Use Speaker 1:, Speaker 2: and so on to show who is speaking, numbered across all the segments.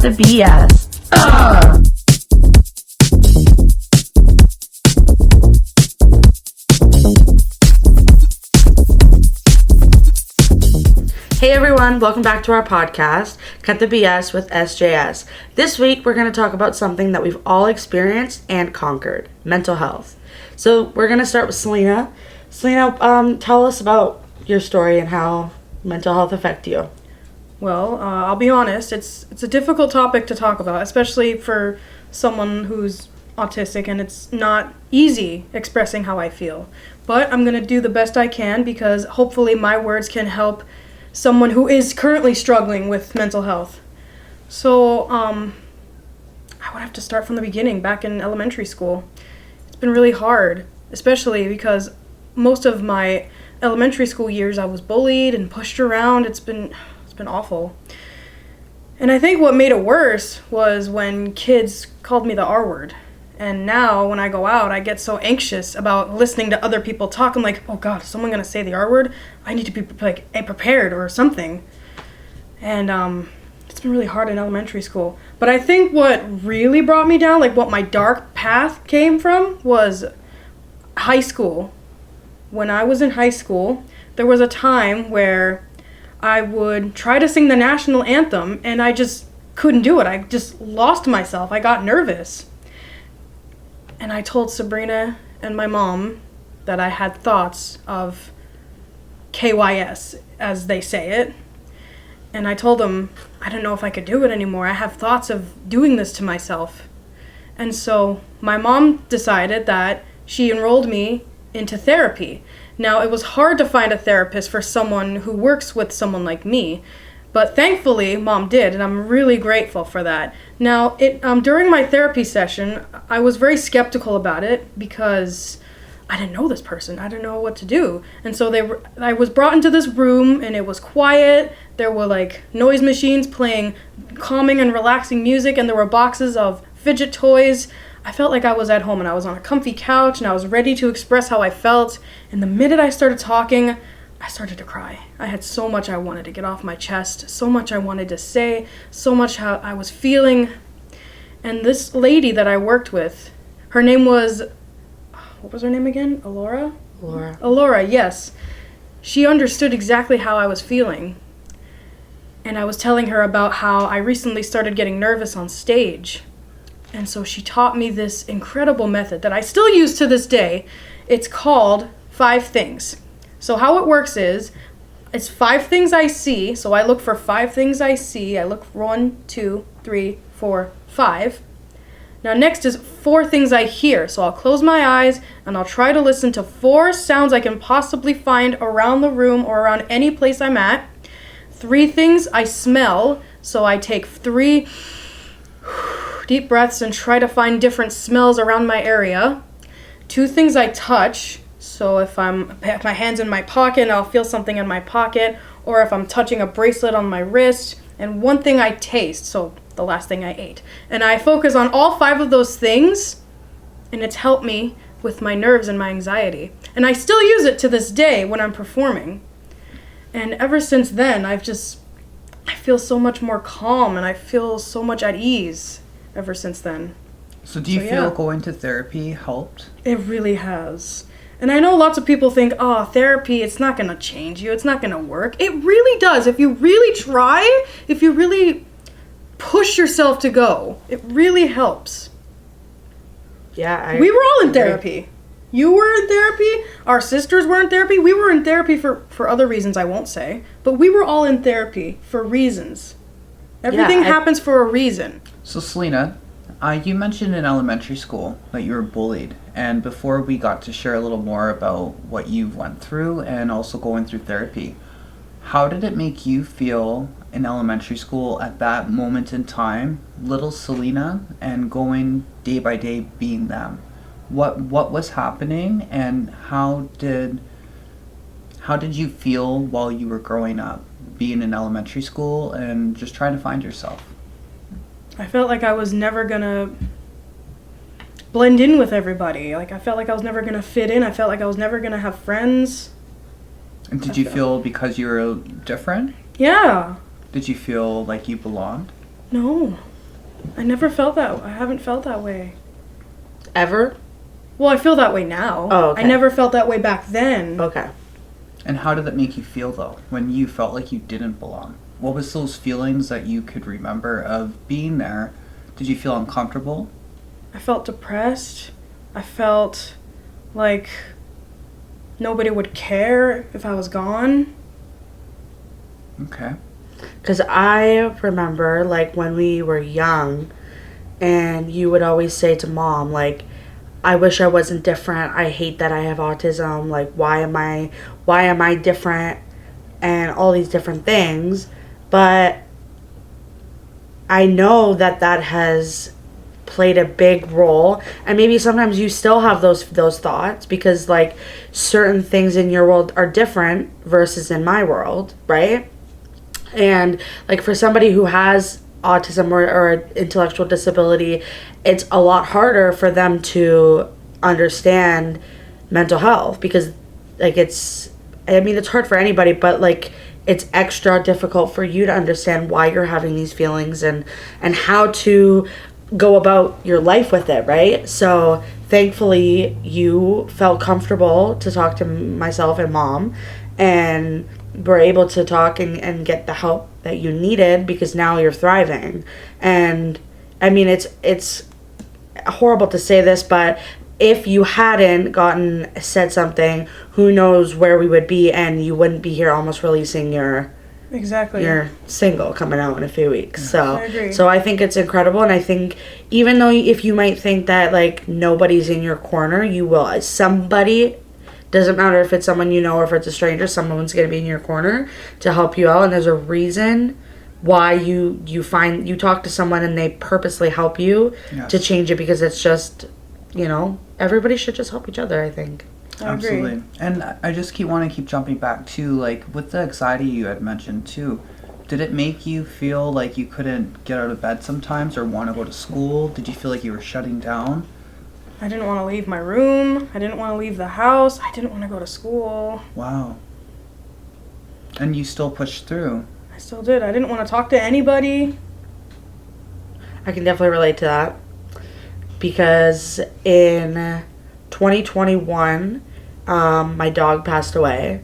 Speaker 1: to B.S. Hey everyone, welcome back to our podcast, Cut the BS with SJS. This week we're going to talk about something that we've all experienced and conquered, mental health. So we're going to start with Selena. Selena, tell us about your story and how mental health affected you.
Speaker 2: Well, I'll be honest, it's a difficult topic to talk about, especially for someone who's autistic, and it's not easy expressing how I feel. But I'm going to do the best I can because hopefully my words can help someone who is currently struggling with mental health. So, I would have to start from the beginning, back in elementary school. It's been really hard, especially because most of my elementary school years I was bullied and pushed around. It's been awful. And I think what made it worse was when kids called me the R word. And now when I go out, I get so anxious about listening to other people talk. I'm like, oh God, is someone going to say the R word? I need to be prepared or something. And it's been really hard in elementary school. But I think what really brought me down, like what my dark path came from, was high school. When I was in high school, there was a time where I would try to sing the national anthem and I just couldn't do it. I just lost myself. I got nervous. And I told Sabrina and my mom that I had thoughts of KYS, as they say it. And I told them I didn't know if I could do it anymore. I have thoughts of doing this to myself. And so my mom decided that she enrolled me into therapy. Now, it was hard to find a therapist for someone who works with someone like me. But thankfully, Mom did, and I'm really grateful for that. Now, during my therapy session, I was very skeptical about it because I didn't know this person. I didn't know what to do. And so I was brought into this room, and it was quiet. There were, noise machines playing calming and relaxing music, and there were boxes of fidget toys. I felt like I was at home, and I was on a comfy couch, and I was ready to express how I felt. And the minute I started talking, I started to cry. I had so much I wanted to get off my chest, so much I wanted to say, so much how I was feeling. And this lady that I worked with, her name was, what was her name again? Alora? Alora, yes. She understood exactly how I was feeling. And I was telling her about how I recently started getting nervous on stage. And so she taught me this incredible method that I still use to this day. It's called 5 Things. So how it works is, it's 5 things I see. So I look for 5 things I see. I look 1, 2, 3, 4, 5. Now next is 4 things I hear. So I'll close my eyes and I'll try to listen to 4 sounds I can possibly find around the room or around any place I'm at. 3 things I smell. So I take 3 deep breaths and try to find different smells around my area. 2 things I touch. So if my hand's in my pocket, I'll feel something in my pocket, or if I'm touching a bracelet on my wrist. And 1 thing I taste, so the last thing I ate. And I focus on all 5 of those things, and it's helped me with my nerves and my anxiety. And I still use it to this day when I'm performing. And ever since then, I feel so much more calm, and I feel so much at ease ever since then.
Speaker 3: So do you feel going to therapy helped?
Speaker 2: It really has. And I know lots of people think, oh, therapy, it's not going to change you. It's not going to work. It really does. If you really try, if you really push yourself to go, it really helps.
Speaker 1: Yeah,
Speaker 2: we were all in therapy. You were in therapy. Our sisters were in therapy. We were in therapy for other reasons I won't say. But we were all in therapy for reasons. Everything happens for a reason.
Speaker 3: So, Selena, you mentioned in elementary school that you were bullied. And before we got to share a little more about what you went through and also going through therapy, how did it make you feel in elementary school at that moment in time, little Selena, and going day by day being them? What was happening, and how did you feel while you were growing up, being in elementary school and just trying to find yourself?
Speaker 2: I felt like I was never gonna blend in with everybody. Like, I felt like I was never gonna fit in. I felt like I was never gonna have friends.
Speaker 3: And did you feel because you were different?
Speaker 2: Yeah.
Speaker 3: Did you feel like you belonged?
Speaker 2: No. I never felt that. I haven't felt that way.
Speaker 1: Ever?
Speaker 2: Well, I feel that way now.
Speaker 1: Oh, okay.
Speaker 2: I never felt that way back then.
Speaker 1: Okay.
Speaker 3: And how did that make you feel, though, when you felt like you didn't belong? What was those feelings that you could remember of being there? Did you feel uncomfortable?
Speaker 2: I felt depressed. I felt like nobody would care if I was gone.
Speaker 3: Okay.
Speaker 1: Because I remember, like, when we were young, and you would always say to Mom, like, I wish I wasn't different. I hate that I have autism. Like, why am I different? And all these different things. But I know that has played a big role, and maybe sometimes you still have those thoughts, because like certain things in your world are different versus in my world, right? And like for somebody who has autism or intellectual disability, it's a lot harder for them to understand mental health, because like it's hard for anybody, but like it's extra difficult for you to understand why you're having these feelings and how to go about your life with it, right? So thankfully you felt comfortable to talk to myself and Mom, and were able to talk and get the help that you needed, because now you're thriving. And I mean, it's horrible to say this, but if you hadn't said something, who knows where we would be, and you wouldn't be here almost releasing your single coming out in a few weeks. So
Speaker 2: I agree.
Speaker 1: So I think it's incredible, and I think even though if you might think that like nobody's in your corner, you will. Somebody, doesn't matter if it's someone you know or if it's a stranger, someone's going to be in your corner to help you out, and there's a reason why you talk to someone and they purposely help you to change it, because it's just, everybody should just help each other, I think.
Speaker 3: Absolutely. And I just want to keep jumping back to, like, with the anxiety you had mentioned too, did it make you feel like you couldn't get out of bed sometimes or want to go to school? Did you feel like you were shutting down?
Speaker 2: I didn't want to leave my room. I didn't want to leave the house. I didn't want to go to school.
Speaker 3: Wow. And you still pushed through.
Speaker 2: I still did. I didn't want to talk to anybody.
Speaker 1: I can definitely relate to that, because in 2021, my dog passed away,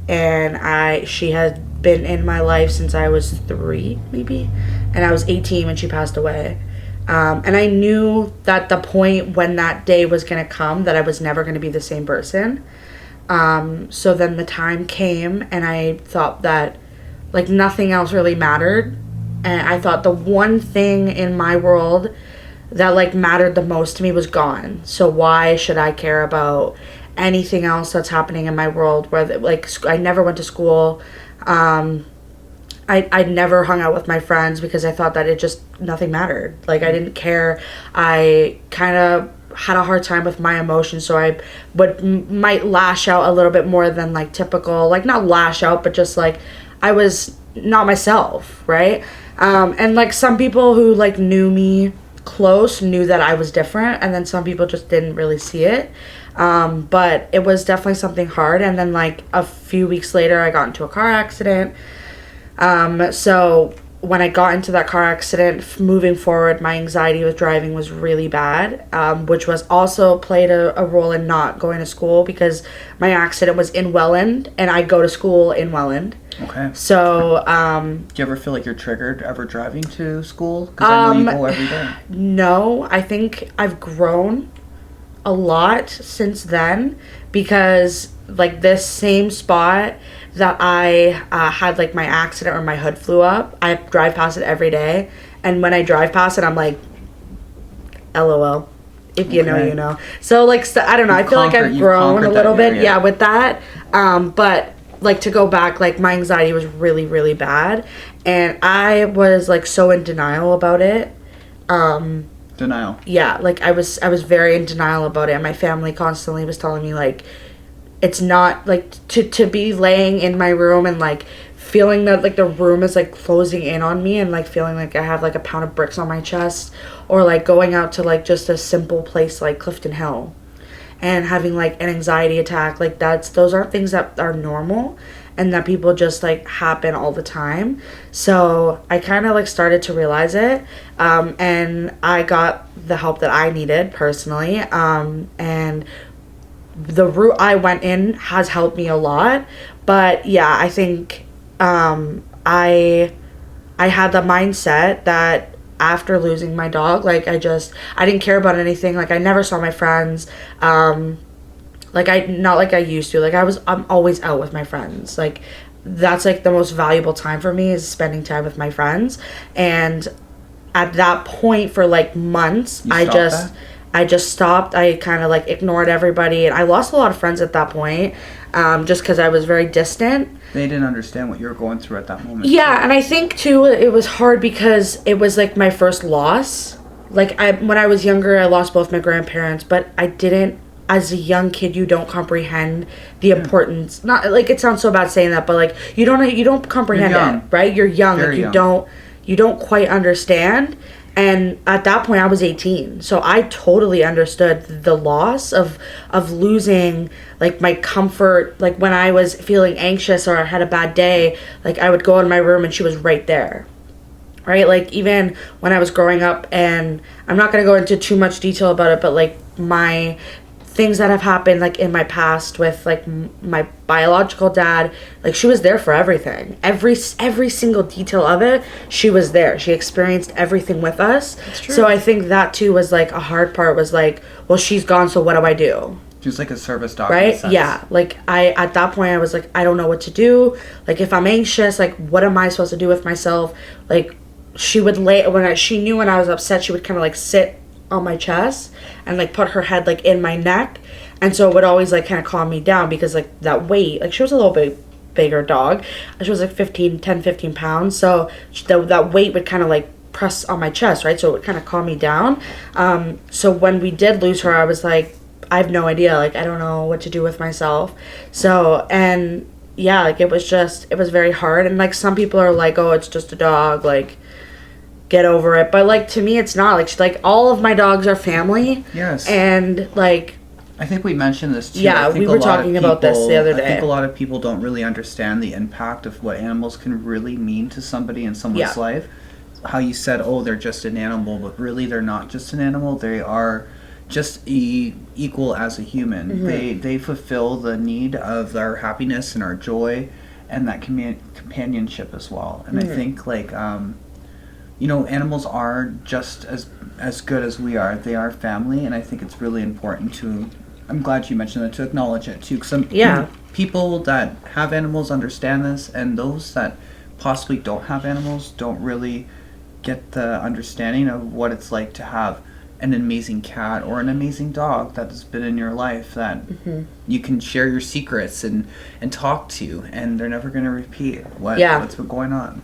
Speaker 1: and she had been in my life since I was 3, maybe, and I was 18 when she passed away. And I knew that the point when that day was going to come, that I was never going to be the same person. So then the time came, and I thought that like nothing else really mattered. And I thought the one thing in my world that like mattered the most to me was gone. So why should I care about anything else that's happening in my world? Where like I never went to school. I never hung out with my friends, because I thought that nothing mattered. Like I didn't care. I kind of had a hard time with my emotions, so I might lash out a little bit more than like typical, like not lash out, but just like I was not myself, right? And like some people who like knew me close knew that I was different, and then some people just didn't really see it. But it was definitely something hard. And then like a few weeks later, I got into a car accident. So when I got into that car accident, moving forward, my anxiety with driving was really bad, which was also played a role in not going to school, because my accident was in Welland, and I go to school in Welland.
Speaker 3: Okay.
Speaker 1: So,
Speaker 3: do you ever feel like you're triggered ever driving to school? Because I know you go every day.
Speaker 1: No, I think I've grown a lot since then, because like this same spot that I had like my accident where my hood flew up, I drive past it every day, and when I drive past it, I'm like, LOL. If you know, you know. So like, I don't know. I feel like I've grown a little bit, with that. But like to go back, like my anxiety was really, really bad, and I was like so in denial about it.
Speaker 3: Denial.
Speaker 1: Yeah, like I was very in denial about it, and my family constantly was telling me like, it's not like to be laying in my room and like feeling that like the room is like closing in on me, and like feeling like I have like a pound of bricks on my chest, or like going out to like just a simple place like Clifton Hill and having like an anxiety attack, like those aren't things that are normal. and that people just like happen all the time. So I kind of like started to realize it, and I got the help that I needed personally, and the route I went in has helped me a lot. But yeah, I think I had the mindset that after losing my dog, like I didn't care about anything. Like I never saw my friends. Like not like I used to. Like I'm always out with my friends. Like that's like the most valuable time for me is spending time with my friends. And at that point for like months, I just stopped. I kind of like ignored everybody, and I lost a lot of friends at that point, just because I was very distant.
Speaker 3: They didn't understand what you were going through at that moment.
Speaker 1: Yeah, and I think too it was hard because it was like my first loss. Like when I was younger, I lost both my grandparents, but I didn't. As a young kid, you don't comprehend the importance. Not like it sounds so bad saying that, but like you don't comprehend it, right? You're young,
Speaker 3: Very
Speaker 1: like
Speaker 3: young.
Speaker 1: You don't quite understand. And at that point, I was 18, so I totally understood the loss of losing like my comfort. Like when I was feeling anxious or I had a bad day, like I would go in my room and she was right there. Right? Like even when I was growing up, and I'm not going to go into too much detail about it, but like my things that have happened like in my past with like my biological dad, like she was there for everything, every single detail of it. She was there, she experienced everything with us.
Speaker 2: That's true.
Speaker 1: So I think that too was like a hard part, was like, well, she's gone, so what do I do?
Speaker 3: Just like a service dog,
Speaker 1: right? Yeah, like I at that point I was like, I don't know what to do. Like if I'm anxious, like what am I supposed to do with myself? Like she would she knew when I was upset, she would kind of like sit on my chest and like put her head like in my neck, and so it would always like kind of calm me down, because like that weight, like she was a little bit bigger dog, she was like 15 pounds, so that weight would kind of like press on my chest, right? So it would kind of calm me down. So when we did lose her, I was like, I have no idea, like I don't know what to do with myself. So, and yeah, like it was very hard. And like some people are like, oh, it's just a dog, like get over it. But like to me it's not. Like all of my dogs are family.
Speaker 3: Yes.
Speaker 1: And like
Speaker 3: I think we mentioned this too.
Speaker 1: Yeah, we were talking about this the other day.
Speaker 3: I think a lot of people don't really understand the impact of what animals can really mean to somebody in someone's life. How you said, oh, they're just an animal, but really they're not just an animal. They are just equal as a human. Mm-hmm. They fulfill the need of our happiness and our joy and that companionship as well. And I think like animals are just as good as we are. They are family, and I think it's really important to, I'm glad you mentioned that, to acknowledge it too. Some people that have animals understand this, and those that possibly don't have animals don't really get the understanding of what it's like to have an amazing cat or an amazing dog that has been in your life, that you can share your secrets and talk to, and they're never going to repeat what's been going on.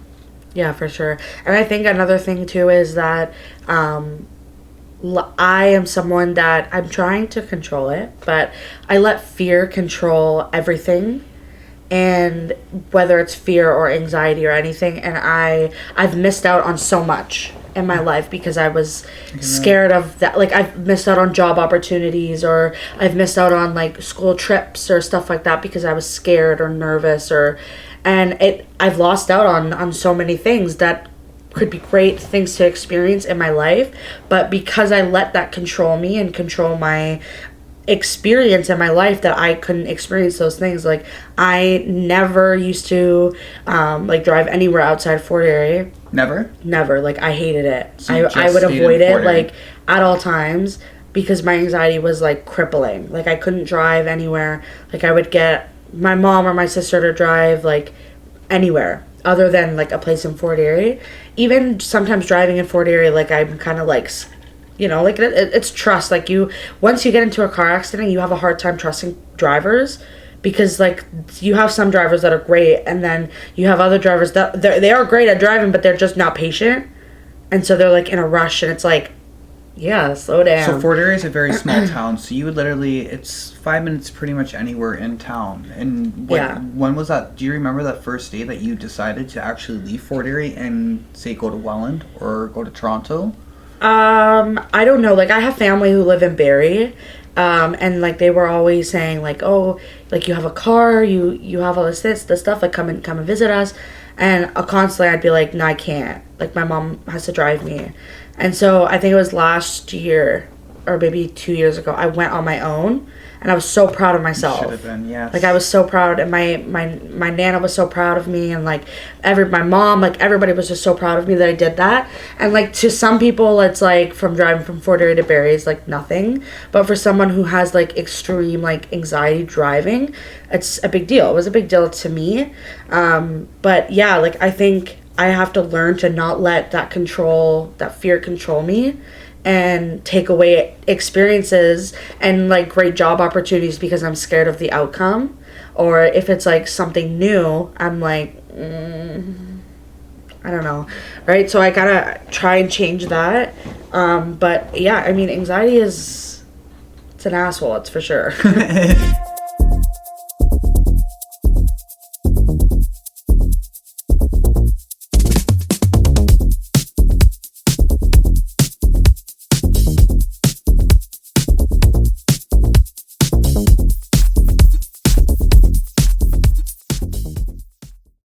Speaker 1: Yeah, for sure. And I think another thing too is that I am someone that I'm trying to control it, but I let fear control everything. And whether it's fear or anxiety or anything, and I've missed out on so much in my life because I was scared of that. Like I've missed out on job opportunities, or I've missed out on like school trips or stuff like that because I was scared or nervous, and I've lost out on so many things that could be great things to experience in my life. But because I let that control me and control my experience in my life, that I couldn't experience those things. Like I never used to like drive anywhere outside Fort Erie. Never. Like I hated it. So I would avoid it like at all times because my anxiety was like crippling. Like I couldn't drive anywhere. Like I would get my mom or my sister to drive like anywhere other than like a place in Fort Erie. Even sometimes driving in Fort Erie, like I'm kind of like, like it's trust. Like once you get into a car accident, you have a hard time trusting drivers, because like you have some drivers that are great, and then you have other drivers that they are great at driving, but they're just not patient, and so they're like in a rush, and it's like, yeah, slow down.
Speaker 3: So Fort Erie is a very small town, so you would literally, it's 5 minutes pretty much anywhere in town. And when was that? Do you remember that first day that you decided to actually leave Fort Erie and say go to Welland or go to Toronto?
Speaker 1: I don't know. Like I have family who live in Barrie, And like they were always saying like, oh, like you have a car, you have all this stuff, like come and visit us. And constantly I'd be like, no, I can't, like my mom has to drive me. And so I think it was last year or maybe 2 years ago, I went on my own, and I was so proud of myself.
Speaker 3: Should have been, yes.
Speaker 1: Like I was so proud, and my Nana was so proud of me, and like my mom, like everybody was just so proud of me that I did that. And like to some people, it's like from driving from Fort Erie to Barrie is like nothing, but for someone who has like extreme like anxiety driving, it's a big deal. It was a big deal to me. But yeah, like I think I have to learn to not let that fear control me, and take away experiences and like great job opportunities because I'm scared of the outcome. Or if it's like something new, I'm like, I don't know, right? So I gotta try and change that. But yeah, I mean, anxiety it's an asshole, it's for sure.